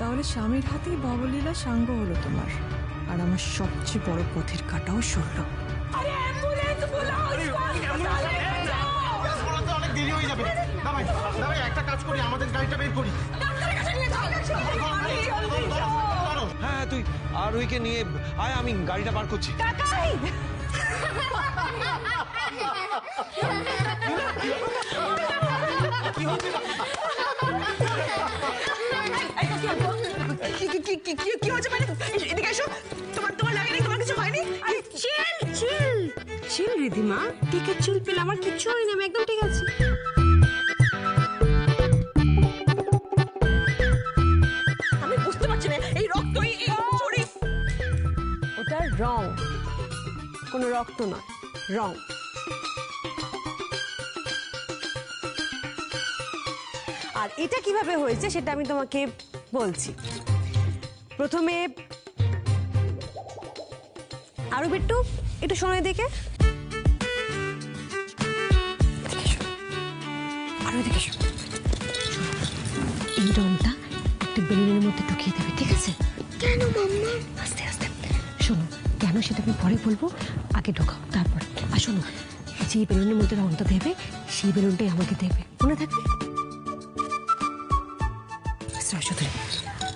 তাহলে স্বামীর হাতেই ভবলীলা সাঙ্গ হলো তোমার, আর আমার সবচেয়ে বড় পথের কাটাও সরল। অনেক দেরি হয়ে যাবে। একটা কাজ করি, আমাদের গাড়িটা বের করি। হ্যাঁ তুই আরোহীকে নিয়ে আয়, আমি গাড়িটা বার করছি। কি হচ্ছে? এদিকে এসো। তোমার লাগেনি? তোমার কিছু হয়নি? চিল রিধিমা, টিকে চিল পেলে আমার কিচ্ছু হয়নি, আমি একদম ঠিক আছি। আমি বুঝতে পারছি না, এই রক্ত, এই চুরি। ওটা রং, কোনো রক্ত নয়, রং। আর এটা কিভাবে হয়েছে সেটা আমি তোমাকে বলছি। প্রথমে আরো একটু শোনো দিকে, আরো দিকে শোনো। এই রংটা একটা বেলুনের মধ্যে ঢুকিয়ে দেবে, ঠিক আছে? কেন মাম্মা? আস্তে আস্তে শোনো, কেন সেটা আমি পরে বলবো, আগে ঢোকাও তারপর। আর শোনো, যে বেলুনের মধ্যে রংটা দেবে সেই বেলুনটাই আমাকে দেবে, মনে থাকবে?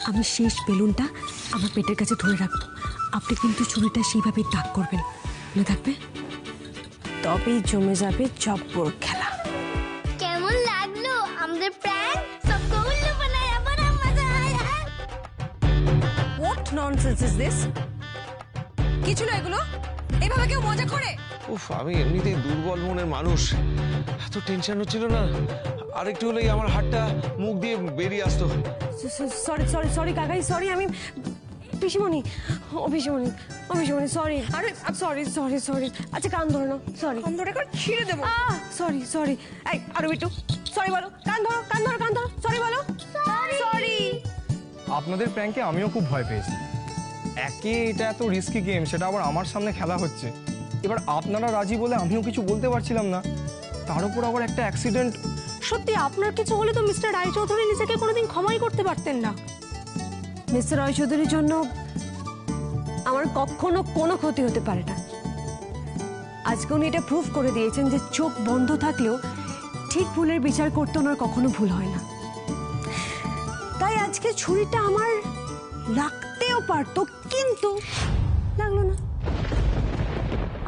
আমি শেষ বেলুনটা আমার পেটের কাছে ধরে রাখবো, আপনি কিন্তু ছুরিটা সেইভাবেই তাক করবেন, মনে থাকবে? তবেই জমে যাবে জব্বর খেলা। কেমন লাগলো আমাদের প্র্যাঙ্ক? সবকো উল্লু বানায়া, বড় মজা আয়া। What nonsense is this? কি ছিল এগুলো? এভাবে কেউ মজা করে? উফ, আমি এমনিতেই দুর্বল মনের মানুষ, এত টেনশন হচ্ছিল না, আরেকটু হলেই আমার হাতটা মুখ দিয়ে বেরিয়ে আসতো। সরি কাকাই, সরি। আমি পিসিমণি, ও পিসিমণি সরি। আরে সরি। আচ্ছা কান ধরে নাও, সরি। কান ধরে করে ছিঁড়ে দেবো। সরি। এই আরো একটু সরি বলো, কান ধরো, সরি বলো, সরি। আপনাদের প্র্যাঙ্কে আমিও খুব ভয় পেয়েছি। একে এটা এত রিস্কি গেম, সেটা আবার আমার সামনে খেলা হচ্ছে। এবার আপনারা রাজি বলে আমিও কিছু বলতে পারছিলাম না, তার উপর আবার একটা অ্যাক্সিডেন্ট। সত্যি আপনার কিছু হলে তো মিস্টার রায়চৌধুরী নিজেকে কোনোদিন ক্ষমাই করতে পারতেন না। মিস্টার রায়চৌধুরীর জন্য আমার কখনো কোনো ক্ষতি হতে পারে না। আজকে উনি এটা প্রুভ করে দিয়েছেন যে চোখ বন্ধ থাকলেও ঠিক ভুলের বিচার করতে ওনার কখনো ভুল হয় না। তাই আজকে ছুরিটা আমার লাগতেও পারতো, কিন্তু লাগলো না।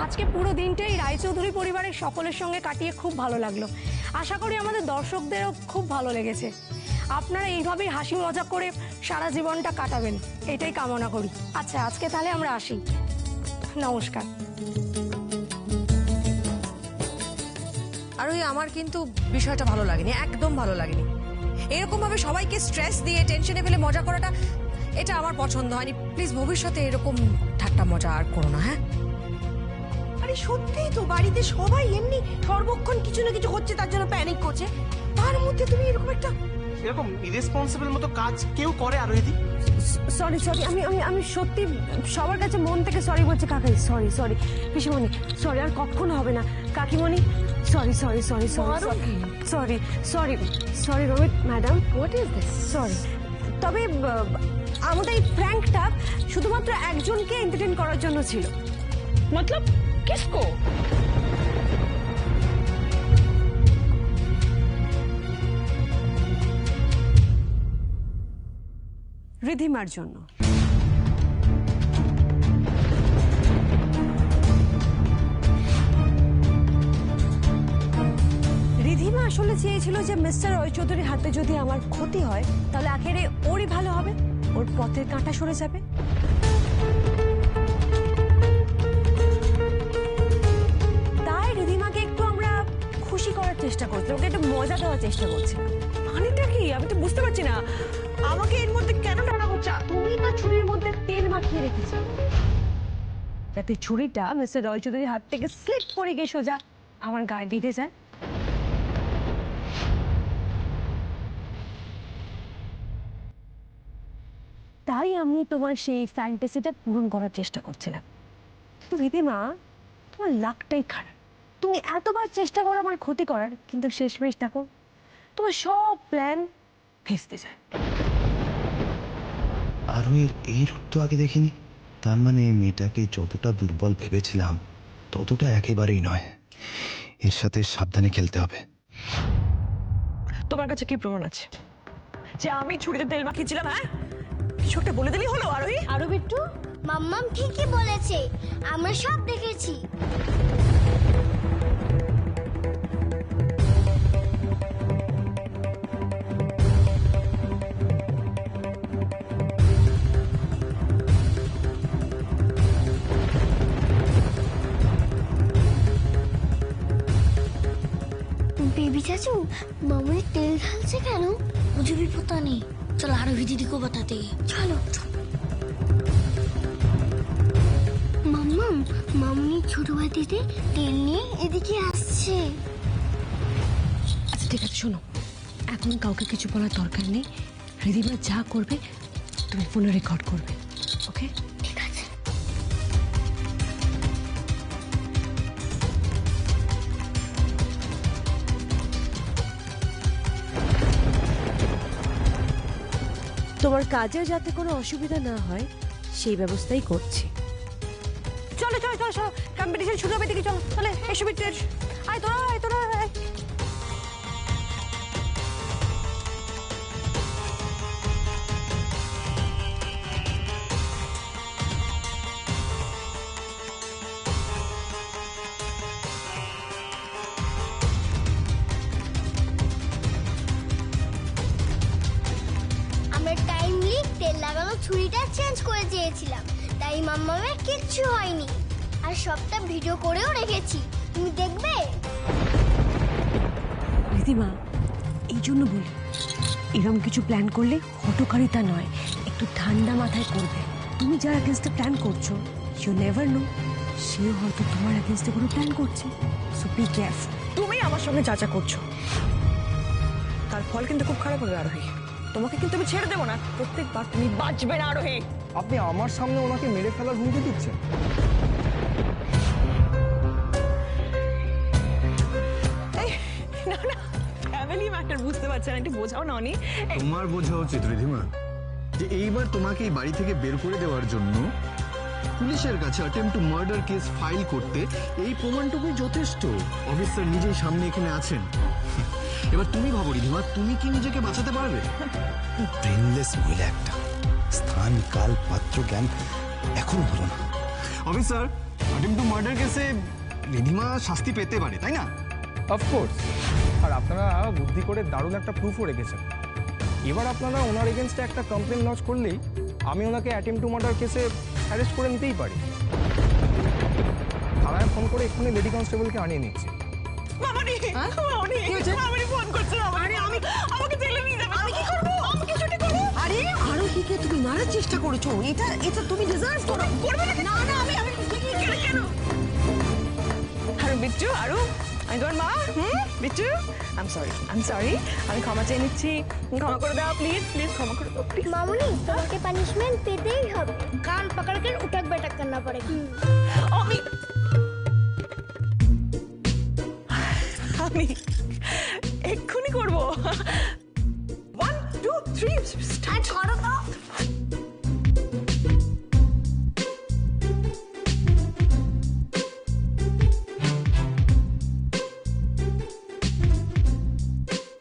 আজকে পুরো দিনটাই রায়চৌধুরী পরিবারের সকলের সঙ্গে কাটিয়ে খুব ভালো লাগলো। আশা করি আমাদের দর্শকদেরও খুব ভালো লেগেছে। আপনারা এইভাবেই হাসি মজা করে সারা জীবনটা কাটাবেন, এটাই কামনা করি। আচ্ছা আজকে তাহলে আমরা আসি, নমস্কার। আর ওই আমার কিন্তু বিষয়টা ভালো লাগেনি, একদম ভালো লাগেনি। এরকম ভাবে সবাইকে স্ট্রেস দিয়ে টেনশনে ফেলে মজা করাটা, এটা আমার পছন্দ হয়নি। প্লিজ ভবিষ্যতে এরকম ঠাট্টা মজা আর করো না, হ্যাঁ? আরে সত্যিই তো, বাড়িতে সবাই এমনি সর্বক্ষণ কিছু না কিছু হচ্ছে, তার জন্য প্যানিক করছে। তার মধ্যে তুমি এরকম ইরেসপন্সিবল মতো কাজ কেউ করে আরোহী? সরি আমি সত্যি সবার কাছে মন থেকে সরি বলছি কাকাই। সরি পিসিমণি, সরি, আর কখনো হবে না। কাকিমণি sorry Rohit madam, what is this? Sorry. তবে আমাদের এই প্র্যাঙ্কটা শুধুমাত্র একজনকে এন্টারটেইন করার জন্য ছিল। মতলব কিসকো? রিধিমার জন্য। রিধিমা আসলে চেয়েছিল যে মিস্টার রায়চৌধুরীর হাতে যদি আমার ক্ষতি হয় তাহলে আখেরে ওরই ভালো হবে, ওর পথের কাঁটা সরে যাবে। তাই রিধিমাকে একটু আমরা খুশি করার চেষ্টা করছি, ওকে একটু মজা দেওয়ার চেষ্টা করছি। মানেটা কি আমি তো বুঝতে পারছি না, আমাকে এর মধ্যে কেন টানা হচ্ছে? তুমি না ছুরির মধ্যে তেল মাখিয়ে রেখেছো, যাতে ছুরিটা মিস্টার রায়চৌধুরীর হাত থেকে স্লিপ করে গিয়ে সোজা আমার গায়ে বিঁধে যায়। তাই আমি তোমার সেই ফ্যান্টাসিটা পূরণ করার চেষ্টা করছিলাম। রিধিমা, তোমার লাকটাই খারাপ। তুমি এতবার চেষ্টা করো আমার ক্ষতি করার, কিন্তু শেষমেশ দেখো তোমার সব প্ল্যান ভেস্তে যায়। আরোহীর এই রূপ তো আগে দেখিনি। তার মানে মেয়েটাকে যতটা দুর্বল ভেবেছিলাম ততটা একেবারেই নয়। এর সাথে সাবধানে খেলতে হবে। তোমার কাছে কি প্রমাণ আছে যে আমি ছুরিতে তেল মাখিয়েছিলাম? হ্যাঁ, কিছু একটা বলে দিলেই হলো। আরোহী, আরো বিট্টু, মাম্মাম ঠিকই বলেছে, আমরা সব দেখেছি। बेबी चाचू मामू ने तेल ढालছে কেন? मुझे भी पता नहीं। चल आरोही दीदी को बताते हैं। चलो মাম্মাম, মামনি ছোট বাটিতে তেল নিয়ে এদিকে আসছে। আচ্ছা ঠিক আছে, শোনো, এখন কাউকে কিছু বলার দরকার নেই। রিদিমা যা করবে তুমি ফোনে রেকর্ড করবে, ওকে? ঠিক আছে। তোমার কাজে যাতে কোনো অসুবিধা না হয় সেই ব্যবস্থাই করছি। চলো চলো চলো চলো, কম্পিটিশন শুরু হবে, দিকে চলো। তাহলে এসো বিট্টু, আয় তোরা, আয় তোরা, আয়। আমরা টাইমলি তেল লাগানো ছুরিটা চেঞ্জ করে দিয়েছিলাম, তাই মাম্মামের কিচ্ছু হয়নি। আর সবটা ভিডিও করেও রেখেছি, তুমি দেখবে। রিদিমা, এই জন্য বলি, এরকম কিছু প্ল্যান করলে হটকারিতা নয়, একটু ঠান্ডা মাথায় করবে। তুমি যার এগেনস্টে প্ল্যান করছো, ইউ নেভার নো, সেও হয়তো তোমার এগেনস্টে কোনো প্ল্যান করছে। So be careful. তুমি আমার সঙ্গে যা যা করছো তার ফল কিন্তু খুব খারাপ হবে আরোহী। তোমাকে কিন্তু আমি ছেড়ে দেবো না, প্রত্যেকবার তুমি বাঁচবে না আরোহী। আপনি আমার সামনে ওনাকে মেরে ফেলার হুমকি দিচ্ছেন? না না, ফ্যামিলি ম্যাটার, বুঝতে পারছেন, একটু বোঝাও না অনি। তোমার বোঝা উচিত রিধিমা যে এইবার তোমাকে এই বাড়ি থেকে বের করে দেওয়ার জন্য পুলিশের কাছে attempt to murder case file করতে এই প্রমাণটুকুই যথেষ্ট। অফিসার নিজেই সামনে এখানে আছেন। এবার তুমি ভাবো রিধিমা, তুমি কি নিজেকে বাঁচাতে পারবে? ব্রেনলেস মহিলা একটা। স্থান, কাল, পাত্র জ্ঞান এখনো হলো না। অফিসার, অ্যাটেম্পট টু মার্ডার কেসে রিধিমা শাস্তি পেতে পারে, তাই না? অফকোর্স। আর আপনারা বুদ্ধি করে দারুণ একটা প্রুফও রেখেছেন। এবার আপনারা ওনার এগেনস্টে একটা কমপ্লেন লঞ্চ করলেই আমি ওনাকে অ্যাটেম্পট টু মার্ডার কেসে অ্যারেস্ট করে নিতেই পারি। থানায় ফোন করে এক্ষুনি লেডি কনস্টেবলকে আনিয়ে নিচ্ছি। মামনি, মামনি, মামনি ফোন করছে। আরে আমি, আমাকে জেলে নিয়ে যাবে। আমি কি করব? আমি কিছু একটা করব। আরে আরোহীকে তুমি মারার চেষ্টা করেছো, এটা তুমি ডিজার্ভ করো। করবে না? না না, আমি কেন? আরে বিট্টু, আরু, আমি তোমার মা। বিট্টু, আই এম সরি, আমি ক্ষমা চেয়ে নিচ্ছি। ক্ষমা করে দাও প্লিজ, প্লিজ ক্ষমা করে দাও প্লিজ। মামুনি, তোমাকে পানিশমেন্ট পেতেই হবে। কান पकड़ कर उठक बैठक करना पड़ेगा। আমি এক্ষুনি করব। 1 2 3 স্টার্ট করো তো।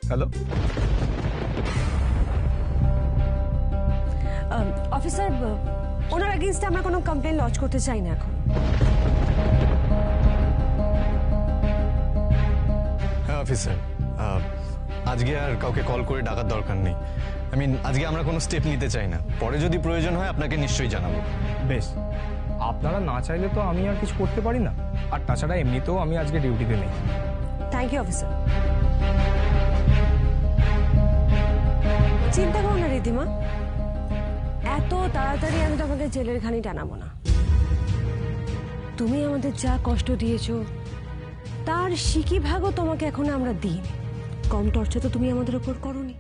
হ্যালো, অফিসার, ওনার এগেনস্টে আমরা কোনো কমপ্লেন লঞ্চ করতে চাই না এখন। হ্যাঁ অফিসার, আজকে আর কাউকে কল করে ডাকার দরকার নেই। আজকে আমরা কোনো স্টেপ নিতে চাই না। পরে যদি প্রয়োজন হয় আপনাকে নিশ্চয়ই জানাবো। বেশ। আপনারা না চাইলে তো আমি আর কিছু করতে পারি না। আর তাছাড়া এমনিতেও আমি আজকে ডিউটিতে নেই। Thank you officer. চিন্তা করো না রিদিমা, এত তাড়াতাড়ি আমি তোমাকে জেলের ঘানি টানাবো না। তুমি আমাদের যা কষ্ট দিয়েছো তার সিকি ভাগও তোমাকে এখন আমরা দিই। কম টর্চার তো তুমি আমাদের উপর করোনি।